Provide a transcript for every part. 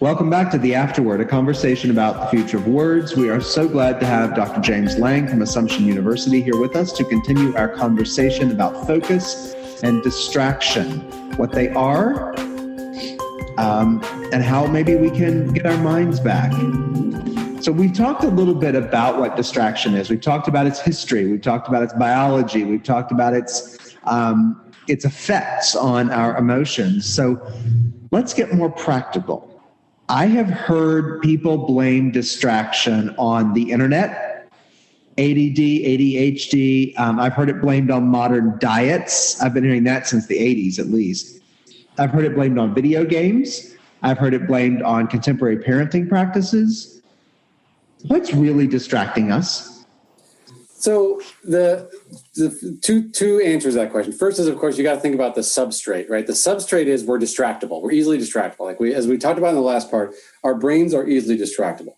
Welcome back to the Afterword, a conversation about the future of words. We are so glad to have Dr. James Lang from Assumption University here with us to continue our conversation about focus and distraction, what they are, and how maybe we can get our minds back. So we've talked a little bit about what distraction is. We've talked about its history. We've talked about its biology. We've talked about its effects on our emotions. So let's get more practical. I have heard people blame distraction on the internet, ADD, ADHD. I've heard it blamed on modern diets. I've been hearing that since the 80s at least. I've heard it blamed on video games. I've heard it blamed on contemporary parenting practices. What's really distracting us? So the two answers to that question. First is, of course, you got to think about the substrate, right? The substrate is we're distractible. We're easily distractible. As we talked about in the last part, our brains are easily distractible.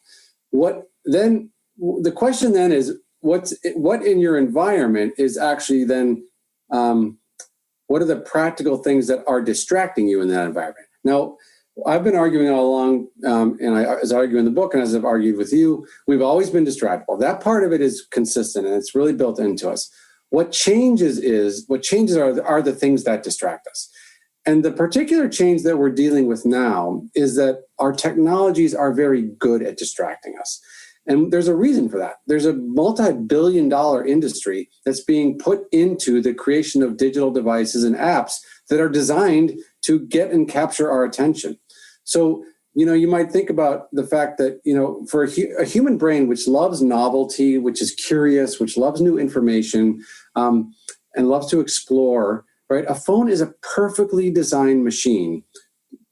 The question then is, what in your environment is actually then, what are the practical things that are distracting you in that environment? Now, I've been arguing all along, and as I argue in the book, and as I've argued with you, we've always been distractible. That part of it is consistent, and it's really built into us. What changes are the things that distract us. And the particular change that we're dealing with now is that our technologies are very good at distracting us. And there's a reason for that. There's a multi-billion-dollar industry that's being put into the creation of digital devices and apps that are designed to get and capture our attention. So, you might think about the fact that, for a human brain which loves novelty, which is curious, which loves new information, and loves to explore, right? A phone is a perfectly designed machine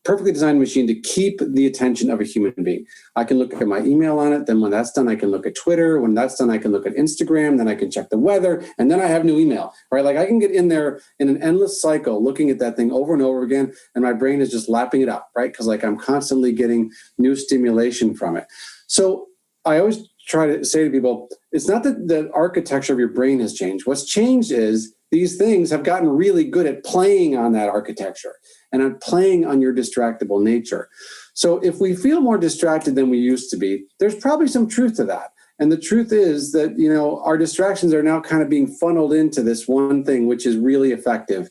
to keep the attention of a human being. I can look at my email on it. Then when that's done, I can look at Twitter. When that's done, I can look at Instagram. Then I can check the weather. And then I have new email, right? Like I can get in there in an endless cycle looking at that thing over and over again. And my brain is just lapping it up, right? Because I'm constantly getting new stimulation from it. So I always try to say to people, it's not that the architecture of your brain has changed. What's changed is these things have gotten really good at playing on that architecture and on playing on your distractible nature. So if we feel more distracted than we used to be, there's probably some truth to that. And the truth is that, our distractions are now kind of being funneled into this one thing, which is really effective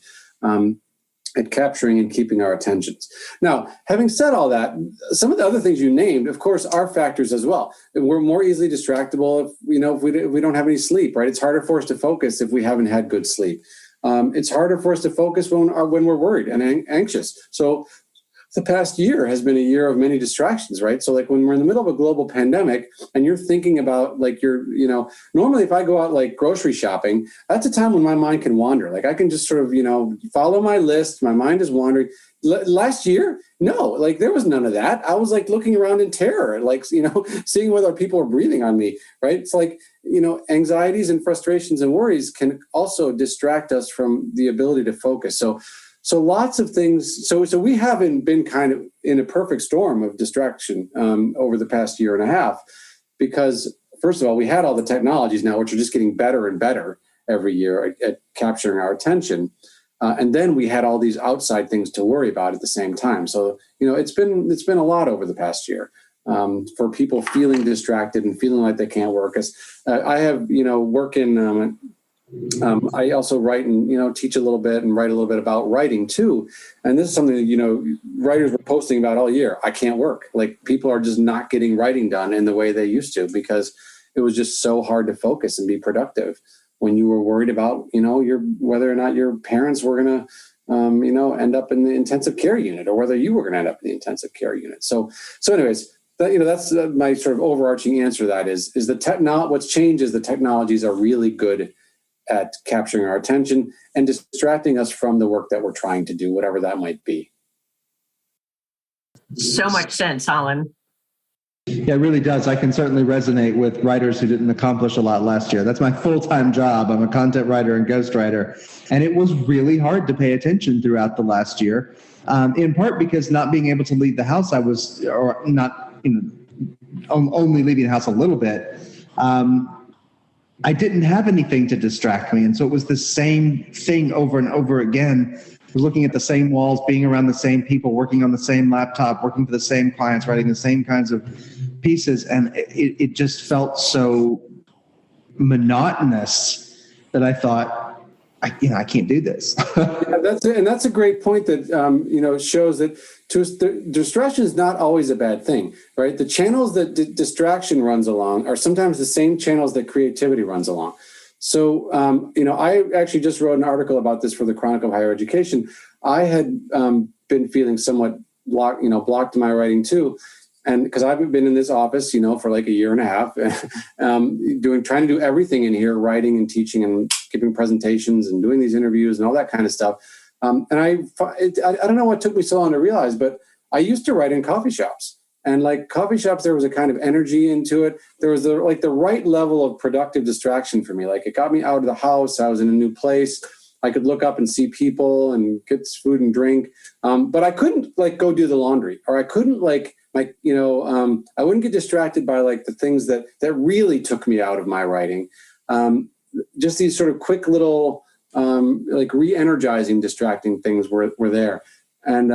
at capturing and keeping our attentions. Now, having said all that, some of the other things you named, of course, are factors as well. We're more easily distractible if we don't have any sleep, right? It's harder for us to focus if we haven't had good sleep. It's harder for us to focus when we're worried and anxious. So the past year has been a year of many distractions, right? So when we're in the middle of a global pandemic and you're thinking about normally if I go out grocery shopping, that's a time when my mind can wander. I can just sort of, follow my list. My mind is wandering. Last year, no, there was none of that. I was looking around in terror, seeing whether people were breathing on me, right? It's anxieties and frustrations and worries can also distract us from the ability to focus. So lots of things. So we haven't been kind of in a perfect storm of distraction over the past year and a half, because first of all, we had all the technologies now, which are just getting better and better every year at capturing our attention. And then we had all these outside things to worry about at the same time. So, it's been a lot over the past year for people feeling distracted and feeling like they can't work. I have, work in, I also write and, teach a little bit and write a little bit about writing too. And this is something that, writers were posting about all year. I can't work. People are just not getting writing done in the way they used to, because it was just so hard to focus and be productive when you were worried about, whether or not your parents were going to, end up in the intensive care unit, or whether you were going to end up in the intensive care unit. So anyways, that's my sort of overarching answer to that is what's changed is the technologies are really good at capturing our attention and distracting us from the work that we're trying to do, whatever that might be. So much sense, Holland. Yeah, it really does. I can certainly resonate with writers who didn't accomplish a lot last year. That's my full-time job. I'm a content writer and ghostwriter. And it was really hard to pay attention throughout the last year, in part because not being able to leave the house, only leaving the house a little bit. I didn't have anything to distract me. And so it was the same thing over and over again looking at the same walls, being around the same people, working on the same laptop, working for the same clients, writing the same kinds of pieces. And it just felt so monotonous that I thought, I can't do this. Yeah, that's a great point that shows that distraction is not always a bad thing, right? The channels that distraction runs along are sometimes the same channels that creativity runs along. So, I actually just wrote an article about this for the Chronicle of Higher Education. I had been feeling somewhat blocked in my writing too. And because I've been in this office, for like a year and a half, trying to do everything in here, writing and teaching and giving presentations and doing these interviews and all that kind of stuff. And I don't know what took me so long to realize, but I used to write in coffee shops. And like coffee shops, there was a kind of energy into it. There was the right level of productive distraction for me. Like it got me out of the house. I was in a new place. I could look up and see people and get food and drink. But I couldn't go do the laundry, or I couldn't I wouldn't get distracted by the things that really took me out of my writing. Just these sort of quick little re-energizing, distracting things were there. And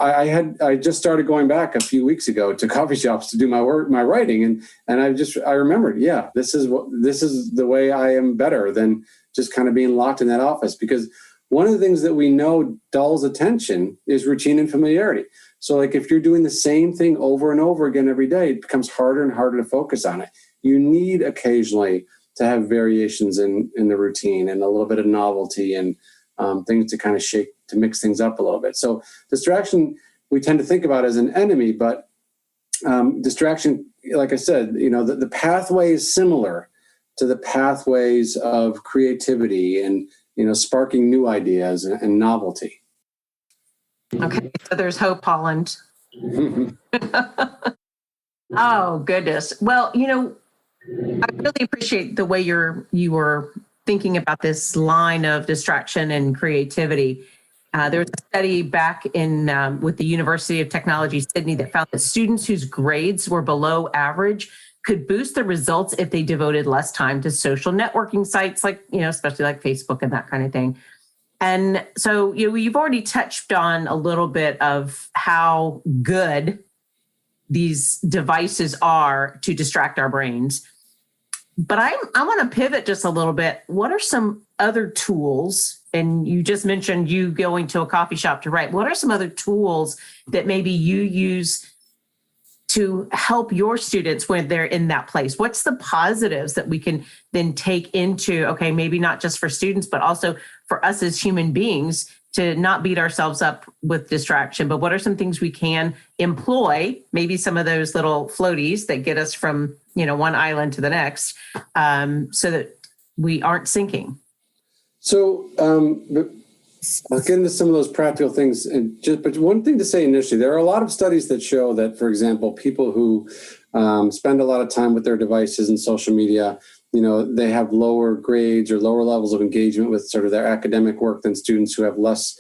I just started going back a few weeks ago to coffee shops to do my writing, and I remembered, this is the way I am better than just kind of being locked in that office, because one of the things that we know dulls attention is routine and familiarity. So if you're doing the same thing over and over again every day, it becomes harder and harder to focus on it. You need occasionally to have variations in the routine and a little bit of novelty and things to kind of to mix things up a little bit. So distraction, we tend to think about as an enemy, but distraction, like I said, the pathway is similar to the pathways of creativity and, sparking new ideas and novelty. Okay, so there's hope, Holland. Oh, goodness. Well, I really appreciate the way you were thinking about this line of distraction and creativity. There was a study back in with the University of Technology, Sydney, that found that students whose grades were below average could boost their results if they devoted less time to social networking sites, especially like Facebook and that kind of thing. And so, you've already touched on a little bit of how good these devices are to distract our brains. But I want to pivot just a little bit. What are some other tools? And you just mentioned you going to a coffee shop to write. What are some other tools that maybe you use to help your students when they're in that place? What's the positives that we can then take into, okay, maybe not just for students, but also for us as human beings to not beat ourselves up with distraction? But what are some things we can employ? Maybe some of those little floaties that get us from, one island to the next, so that we aren't sinking. So I'll get into some of those practical things. But one thing to say initially, there are a lot of studies that show that, for example, people who spend a lot of time with their devices and social media, they have lower grades or lower levels of engagement with sort of their academic work than students who have less.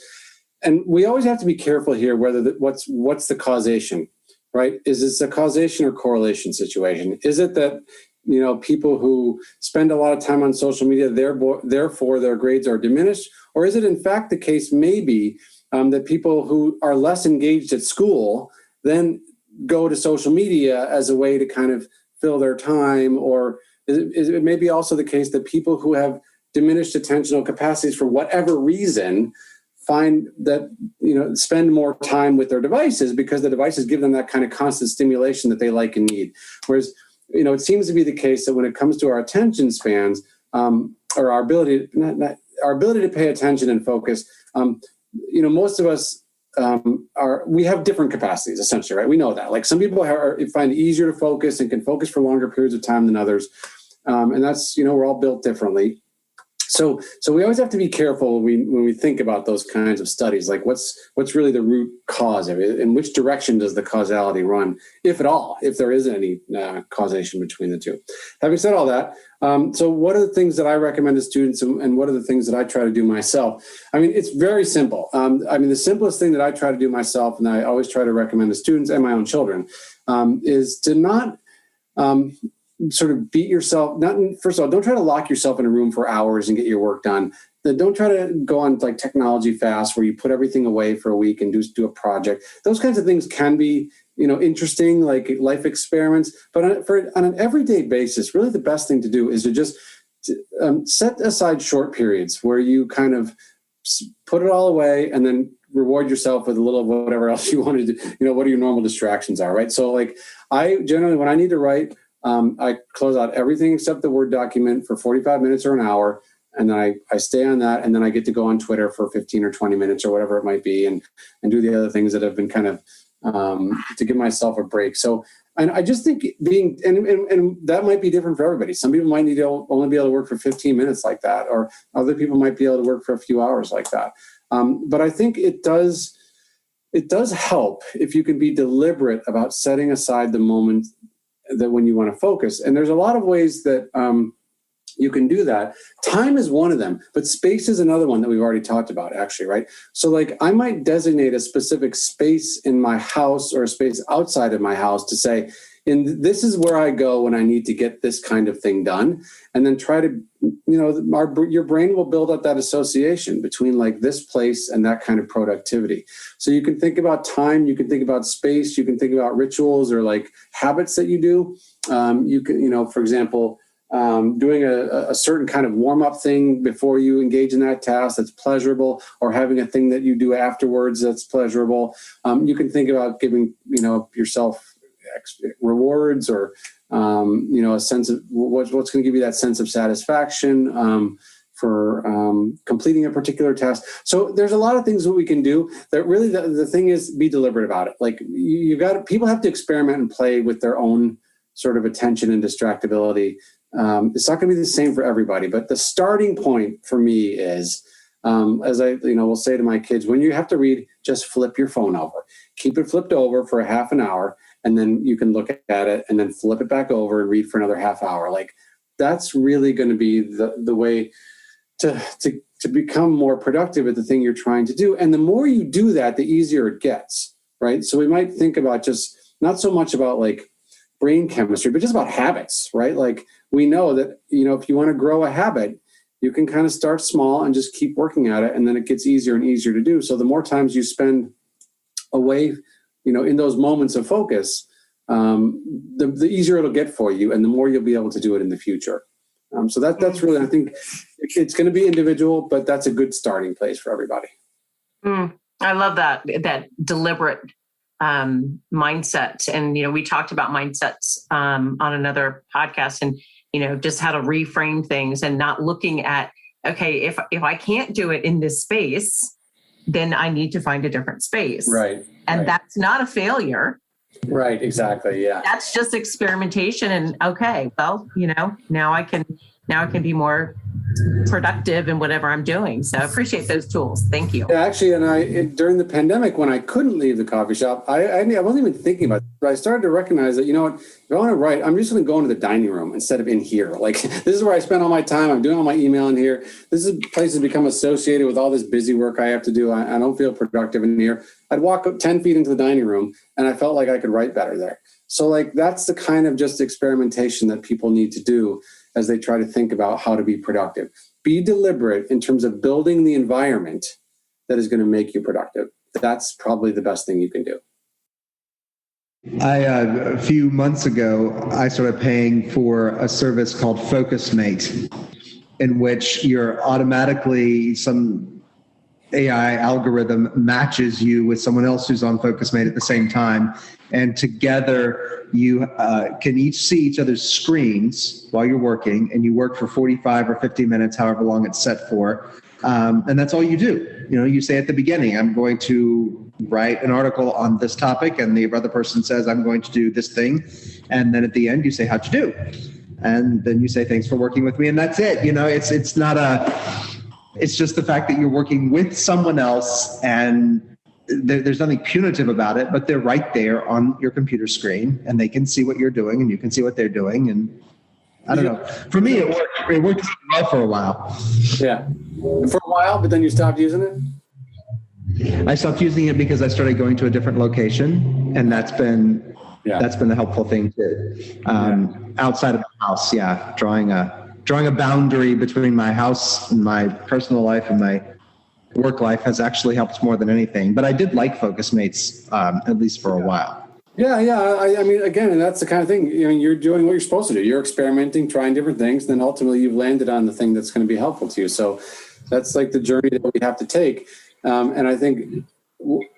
And we always have to be careful here whether what's the causation, right? Is this a causation or correlation situation? Is it that people who spend a lot of time on social media, therefore their grades are diminished? Or is it in fact the case maybe that people who are less engaged at school then go to social media as a way to kind of fill their time? Or is it maybe also the case that people who have diminished attentional capacities for whatever reason find that, spend more time with their devices because the devices give them that kind of constant stimulation that they like and need? Whereas, it seems to be the case that when it comes to our attention spans, or our ability to pay attention and focus, most of us we have different capacities, essentially, right? We know that. Some people find it easier to focus and can focus for longer periods of time than others, and that's we're all built differently. So we always have to be careful when we think about those kinds of studies, like what's really the root cause of it, and which direction does the causality run, if at all, if there is any causation between the two. Having said all that, so what are the things that I recommend to students, and what are the things that I try to do myself? I mean, it's very simple. The simplest thing that I try to do myself, and I always try to recommend to students and my own children, is to not sort of beat yourself. First of all, don't try to lock yourself in a room for hours and get your work done. don't try to go on like technology fast where you put everything away for a week and do a project. Those kinds of things can be, interesting, like life experiments. But on an everyday basis, really the best thing to do is to just set aside short periods where you kind of put it all away and then reward yourself with a little of whatever else you want to do. What your normal distractions are, right? So like I generally, when I need to write, I close out everything except the Word document for 45 minutes or an hour. And then I stay on that. And then I get to go on Twitter for 15 or 20 minutes or whatever it might be and do the other things that have been kind of to give myself a break. So, and I just think and that might be different for everybody. Some people might need to only be able to work for 15 minutes like that, or other people might be able to work for a few hours like that. But I think it does help if you can be deliberate about setting aside the moment that when you want to focus. And there's a lot of ways that you can do that. Time is one of them, but space is another one that we've already talked about, actually, right? So like I might designate a specific space in my house or a space outside of my house to say, this is where I go when I need to get this kind of thing done. And then try to, your brain will build up that association between like this place and that kind of productivity. So you can think about time, you can think about space, you can think about rituals or like habits that you do. You can, for example, doing a certain kind of warm-up thing before you engage in that task that's pleasurable, or having a thing that you do afterwards that's pleasurable. You can think about giving, yourself rewards or, a sense of what's going to give you that sense of satisfaction for completing a particular task. So there's a lot of things that we can do that really the thing is be deliberate about it. Like people have to experiment and play with their own sort of attention and distractibility. It's not going to be the same for everybody, but the starting point for me is, as I, will say to my kids, when you have to read, just flip your phone over, keep it flipped over for a half an hour, and then you can look at it and then flip it back over and read for another half hour. Like that's really going to be the way to become more productive at the thing you're trying to do. And the more you do that, the easier it gets, right? So we might think about just not so much about like brain chemistry, but just about habits, right? Like we know that, if you want to grow a habit, you can kind of start small and just keep working at it. And then it gets easier and easier to do. So the more times you spend away, in those moments of focus, the easier it'll get for you and the more you'll be able to do it in the future. So that's really, I think it's going to be individual, but that's a good starting place for everybody. I love that deliberate mindset. And, we talked about mindsets on another podcast and, just how to reframe things and not looking at, okay, if I can't do it in this space, then I need to find a different space. Right. And that's not a failure. Right. Exactly. Yeah. That's just experimentation. And okay, well, now I can be more productive in whatever I'm doing. So I appreciate those tools. Thank you. Yeah, actually, and during the pandemic, when I couldn't leave the coffee shop, I wasn't even thinking about it, but I started to recognize that, if I want to write, I'm just going to go into the dining room instead of in here. Like this is where I spend all my time. I'm doing all my email in here. This is a place that's become associated with all this busy work I have to do. I don't feel productive in here. I'd walk up 10 feet into the dining room and I felt like I could write better there. So like, that's the kind of just experimentation that people need to do as they try to think about how to be productive. Be deliberate in terms of building the environment that is going to make you productive. That's probably the best thing you can do. A few months ago, I started paying for a service called FocusMate, in which you're automatically, some AI algorithm matches you with someone else who's on FocusMate at the same time. And together you can each see each other's screens while you're working, and you work for 45 or 50 minutes, however long it's set for. And that's all you do. You say at the beginning, I'm going to write an article on this topic, and the other person says, I'm going to do this thing. And then at the end you say, how'd you do? And then you say, thanks for working with me. And that's it. It's just the fact that you're working with someone else, and there's nothing punitive about it, but they're right there on your computer screen and they can see what you're doing and you can see what they're doing. And I don't know. For me, it worked well for a while. Yeah. For a while, but then you stopped using it? I stopped using it because I started going to a different location, and that's been the helpful thing too. Outside of the house, drawing a drawing a boundary between my house and my personal life and my work life has actually helped more than anything. But I did like Focus Mates, at least for a while. Yeah. I mean, again, and that's the kind of thing, you're doing what you're supposed to do. You're experimenting, trying different things. Then ultimately you've landed on the thing that's going to be helpful to you. So that's like the journey that we have to take. And I think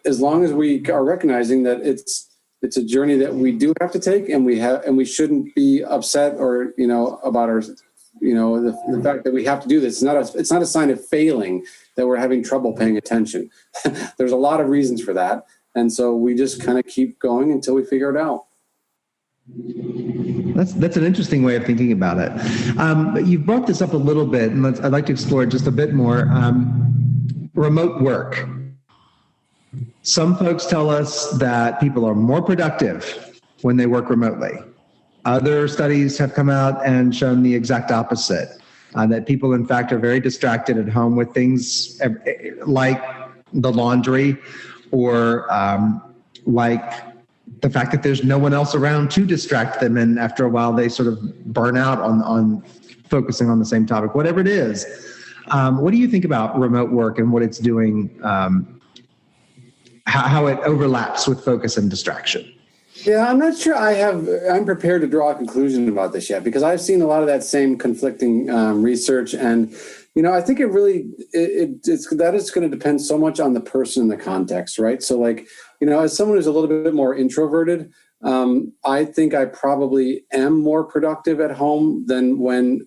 as long as we are recognizing that it's a journey that we do have to take, and we shouldn't be upset or, about our, the fact that we have to do this. It's not a sign of failing that we're having trouble paying attention. There's a lot of reasons for that. And so we just kind of keep going until we figure it out. That's an interesting way of thinking about it. But you've brought this up a little bit, and I'd like to explore it just a bit more. Remote work. Some folks tell us that people are more productive when they work remotely. Other studies have come out and shown the exact opposite, that people, in fact, are very distracted at home with things like the laundry, or like the fact that there's no one else around to distract them, and after a while they sort of burn out on focusing on the same topic, whatever it is. What do you think about remote work and what it's doing, how it overlaps with focus and distraction? Yeah, I'm not sure I'm prepared to draw a conclusion about this yet, because I've seen a lot of that same conflicting research. And, I think it really, it's going to depend so much on the person and the context, right? So like, as someone who's a little bit more introverted, I think I probably am more productive at home than when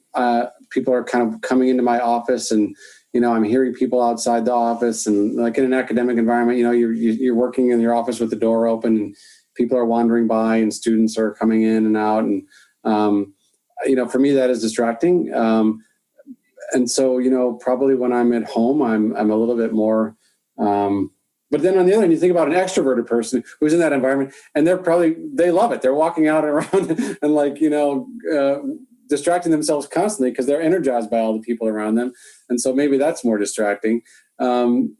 people are kind of coming into my office, and, I'm hearing people outside the office, and like in an academic environment, you're working in your office with the door open, and people are wandering by, and students are coming in and out. And, for me, that is distracting. And so, probably when I'm at home, I'm a little bit more, but then on the other hand, you think about an extroverted person who's in that environment, and they love it. They're walking out around and like, distracting themselves constantly because they're energized by all the people around them. And so maybe that's more distracting. And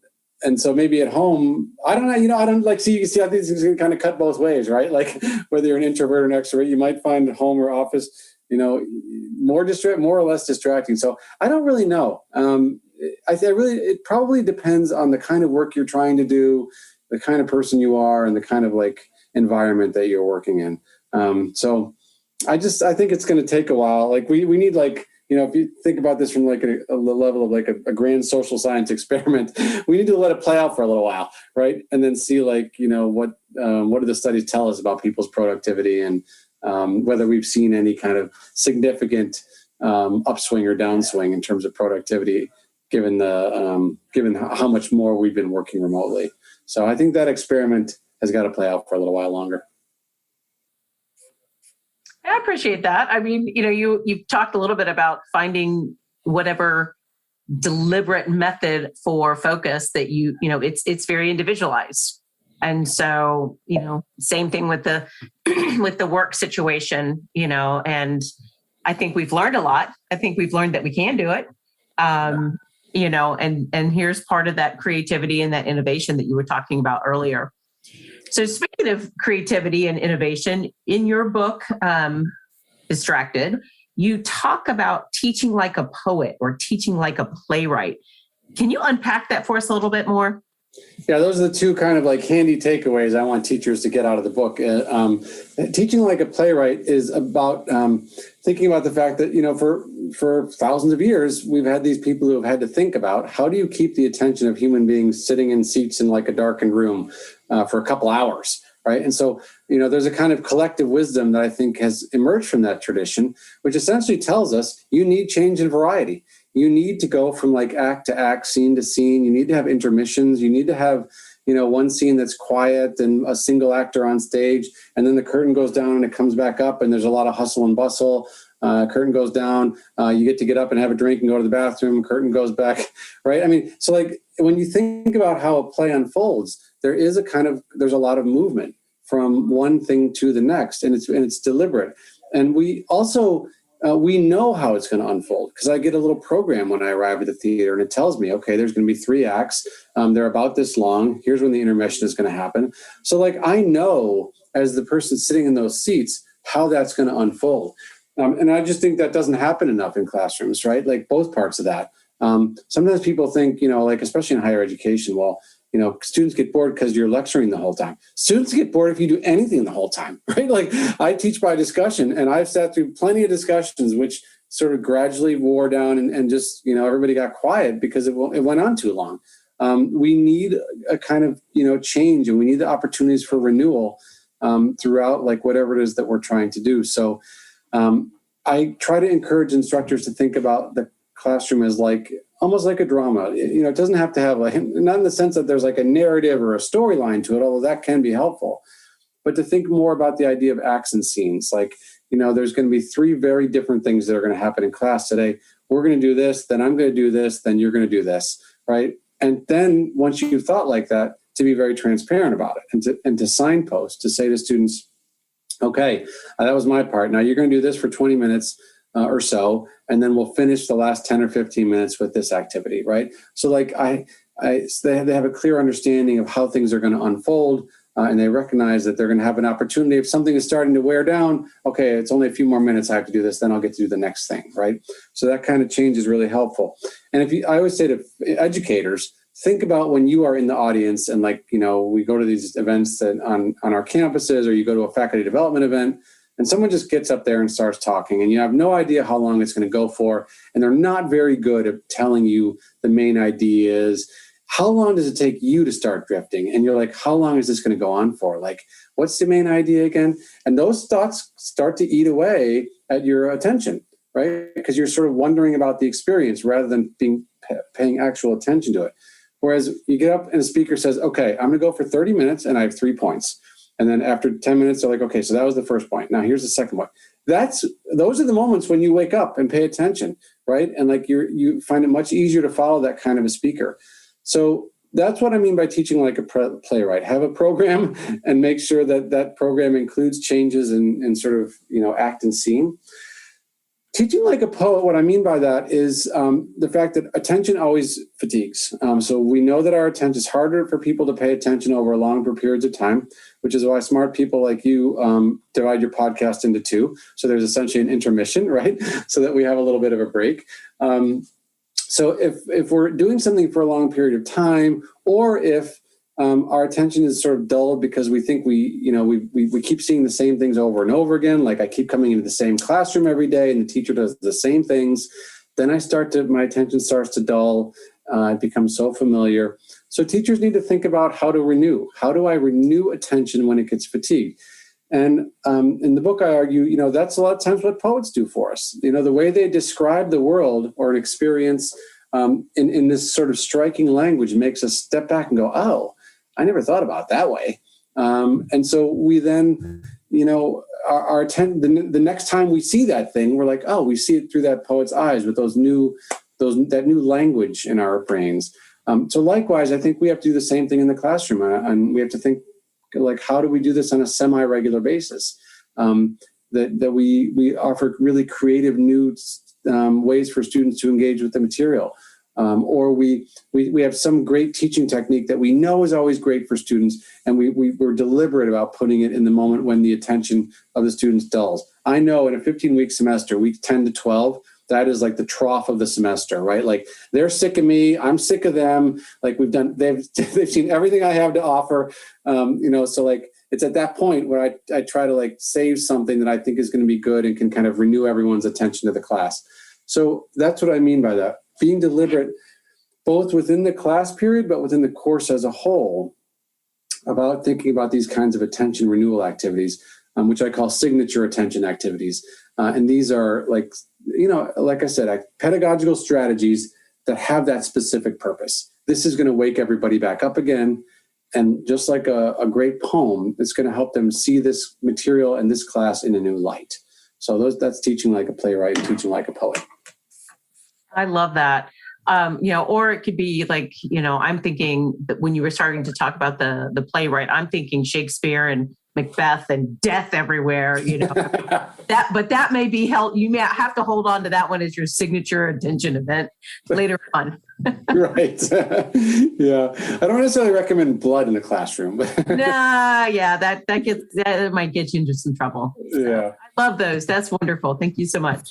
so maybe at home, I don't know, I don't like, see, you can see how these things can kind of cut both ways, right? Like whether you're an introvert or an extrovert, you might find at home or office, more or less distracting. So I don't really know. It probably depends on the kind of work you're trying to do, the kind of person you are, and the kind of like environment that you're working in. So I think it's going to take a while. Like we need like, if you think about this from like a level of like a grand social science experiment, we need to let it play out for a little while, right? And then see like, what do the studies tell us about people's productivity, and whether we've seen any kind of significant upswing or downswing in terms of productivity, given how much more we've been working remotely. So I think that experiment has got to play out for a little while longer. I appreciate that. I mean, you've talked a little bit about finding whatever deliberate method for focus that it's very individualized. And so, same thing with the with the work situation, and I think we've learned a lot. I think we've learned that we can do it. And here's part of that creativity and that innovation that you were talking about earlier. So speaking of creativity and innovation, in your book, Distracted, you talk about teaching like a poet or teaching like a playwright. Can you unpack that for us a little bit more? Yeah, those are the two kind of like handy takeaways I want teachers to get out of the book. Teaching like a playwright is about thinking about the fact that, for thousands of years, we've had these people who have had to think about how do you keep the attention of human beings sitting in seats in like a darkened room for a couple hours, right? And so, there's a kind of collective wisdom that I think has emerged from that tradition, which essentially tells us you need change and variety. You need to go from like act to act, scene to scene. You need to have intermissions. You need to have, one scene that's quiet and a single actor on stage. And then the curtain goes down and it comes back up and there's a lot of hustle and bustle. Curtain goes down. You get up and have a drink and go to the bathroom. Curtain goes back, right? I mean, so like when you think about how a play unfolds, there's a lot of movement from one thing to the next, and it's deliberate. And we also, we know how it's going to unfold because I get a little program when I arrive at the theater and it tells me, okay, there's going to be 3 acts. They're about this long. Here's when the intermission is going to happen. So like, I know as the person sitting in those seats, how that's going to unfold. And I just think that doesn't happen enough in classrooms, right? Like both parts of that. Sometimes people think, like especially in higher education, well, students get bored because you're lecturing the whole time. Students get bored if you do anything the whole time, right? Like I teach by discussion, and I've sat through plenty of discussions which sort of gradually wore down and just, everybody got quiet because it went on too long. We need a kind of, change, and we need the opportunities for renewal throughout like whatever it is that we're trying to do. So I try to encourage instructors to think about the classroom as like almost like a drama. It doesn't have to have not in the sense that there's like a narrative or a storyline to it, although that can be helpful, but to think more about the idea of acts and scenes. Like, there's going to be 3 very different things that are going to happen in class today. We're going to do this, then I'm going to do this, then you're going to do this, right? And then once you've thought like that, to be very transparent about it and to signpost, to say to students, okay, that was my part. Now you're going to do this for 20 minutes or so, and then we'll finish the last 10 or 15 minutes with this activity, right? So like they have a clear understanding of how things are going to unfold, and they recognize that they're going to have an opportunity. If something is starting to wear down, okay, it's only a few more minutes I have to do this, then I'll get to do the next thing, right? So that kind of change is really helpful. And I always say to educators, think about when you are in the audience and we go to these events on our campuses, or you go to a faculty development event, and someone just gets up there and starts talking, and you have no idea how long it's going to go for, and they're not very good at telling you the main ideas. How long does it take you to start drifting? And you're like, how long is this going to go on for? Like, what's the main idea again? And those thoughts start to eat away at your attention, right? Because you're sort of wondering about the experience rather than paying actual attention to it. Whereas you get up and the speaker says, okay, I'm going to go for 30 minutes and I have 3 points. And then after 10 minutes, they're like, okay, so that was the first point. Now here's the second one. Those are the moments when you wake up and pay attention, right? And like you find it much easier to follow that kind of a speaker. So that's what I mean by teaching like a playwright. Have a program and make sure that that program includes changes in sort of, act and scene. Teaching like a poet, what I mean by that is the fact that attention always fatigues. So we know that our attention is harder for people to pay attention over longer periods of time, which is why smart people like you divide your podcast into 2. So there's essentially an intermission, right? So that we have a little bit of a break. So if we're doing something for a long period of time, or if our attention is sort of dulled because we think we keep seeing the same things over and over again. Like I keep coming into the same classroom every day and the teacher does the same things. Then my attention starts to dull. It becomes so familiar. So teachers need to think about how to renew. How do I renew attention when it gets fatigued? And in the book, I argue, that's a lot of times what poets do for us. The way they describe the world or an experience in this sort of striking language makes us step back and go, oh, I never thought about it that way. And so we then, the next time we see that thing, we're like, oh, we see it through that poet's eyes with that new language in our brains. So likewise, I think we have to do the same thing in the classroom, and we have to think like, how do we do this on a semi-regular basis? That we offer really creative new ways for students to engage with the material. Or we have some great teaching technique that we know is always great for students, and we're deliberate about putting it in the moment when the attention of the students dulls. I know in a 15-week semester, week 10 to 12, that is like the trough of the semester, right? Like they're sick of me, I'm sick of them. Like they've seen everything I have to offer. So like it's at that point where I try to like save something that I think is going to be good and can kind of renew everyone's attention to the class. So that's what I mean by that. Being deliberate, both within the class period, but within the course as a whole, about thinking about these kinds of attention renewal activities, which I call signature attention activities. And these are like I said, pedagogical strategies that have that specific purpose. This is going to wake everybody back up again. And just like a great poem, it's going to help them see this material and this class in a new light. So that's teaching like a playwright, teaching like a poet. I love that. Or it could be like, I'm thinking that when you were starting to talk about the playwright, I'm thinking Shakespeare and Macbeth and death everywhere, but that may be held. You may have to hold on to that one as your signature attention event later on. Right. Yeah. I don't necessarily recommend blood in the classroom. That might get you into some trouble. Yeah. I love those. That's wonderful. Thank you so much.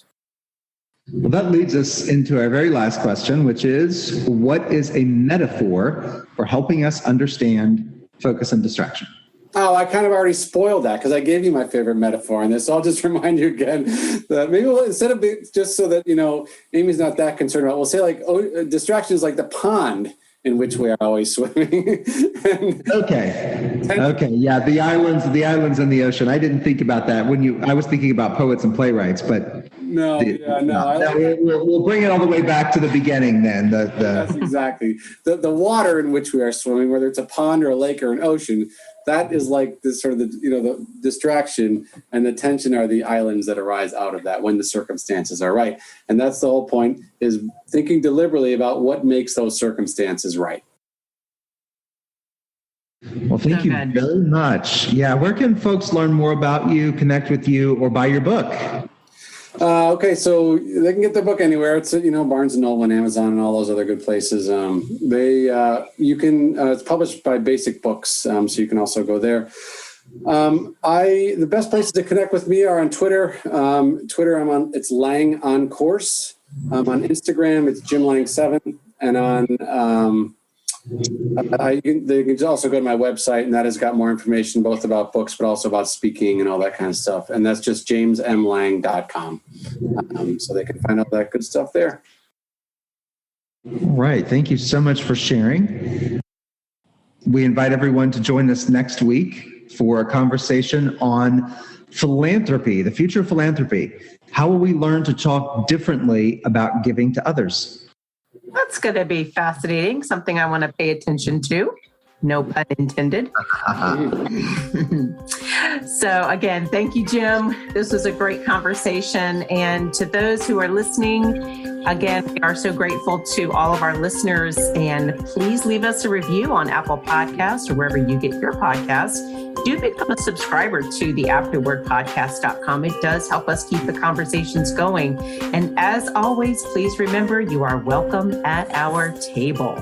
Well, that leads us into our very last question, which is, what is a metaphor for helping us understand focus and distraction? Oh, I kind of already spoiled that because I gave you my favorite metaphor in this. So I'll just remind you again that maybe instead of just so that, Amy's not that concerned about, we'll say distraction is like the pond in which we are always swimming. Okay. Yeah. The islands and the ocean. I didn't think about that I was thinking about poets and playwrights, but no. We'll bring it all the way back to the beginning then. That's exactly the water in which we are swimming, whether it's a pond or a lake or an ocean. That is like this sort of the distraction, and the tension are the islands that arise out of that when the circumstances are right. And that's the whole point, is thinking deliberately about what makes those circumstances right. Well, thank you very much. Yeah. Where can folks learn more about you, connect with you, or buy your book? Okay, so they can get their book anywhere. It's Barnes and Noble and Amazon and all those other good places. It's published by Basic Books, so you can also go there. The best places to connect with me are on Twitter. It's Lang on Course. On Instagram, it's Jim Lang 7, and on they can also go to my website, and that has got more information both about books, but also about speaking and all that kind of stuff. And that's just jamesmlang.com. So they can find out that good stuff there. All right. Thank you so much for sharing. We invite everyone to join us next week for a conversation on philanthropy, the future of philanthropy. How will we learn to talk differently about giving to others? That's going to be fascinating. Something I want to pay attention to. No pun intended. So again, thank you, Jim. This was a great conversation. And to those who are listening, again, we are so grateful to all of our listeners. And please leave us a review on Apple Podcasts or wherever you get your podcasts. Do become a subscriber to the afterwordpodcast.com. It does help us keep the conversations going. And as always, please remember you are welcome at our table.